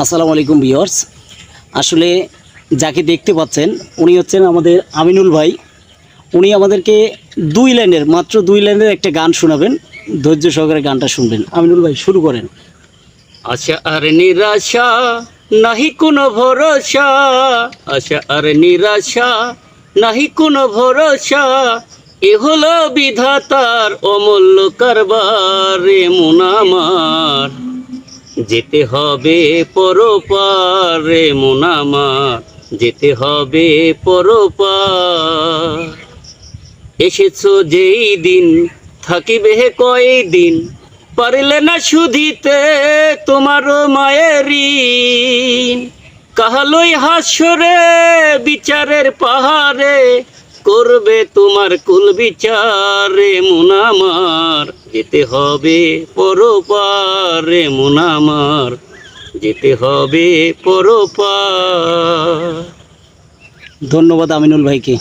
আসসালামু আলাইকুম ভিউয়ার্স। আসলে যাকে দেখতে পাচ্ছেন উনি হচ্ছেন আমাদের আমিনুল ভাই। উনি আমাদেরকে মাত্র দুই লাইনের একটা গান শোনাবেন। ধৈর্য সহকারে গানটা শুনবেন। আমিনুল ভাই শুরু করেন। আশা আর নিরাশা নাহি কোনো ভরসা, আশা আর নিরাশা নাহি কোনো ভরসা, এ হলো বিধাতার অমূল্য কারবার রে মন আমার, যেতে হবে পরপার রে মন আমার, যেতে হবে পরপার। এসেছো যেই দিন থাকিবে কয়দিন, পারলে না শুধিতে তোমার মায়ের ঋণ। কাহালই হাসরে বিচারের পাহাড়ে, করবে তোমার কুল বিচারে মন আমার, যেতে হবে পরপার রে মন আমার, যেতে হবে পরপার। ধন্যবাদ আমিনুল ভাইকে।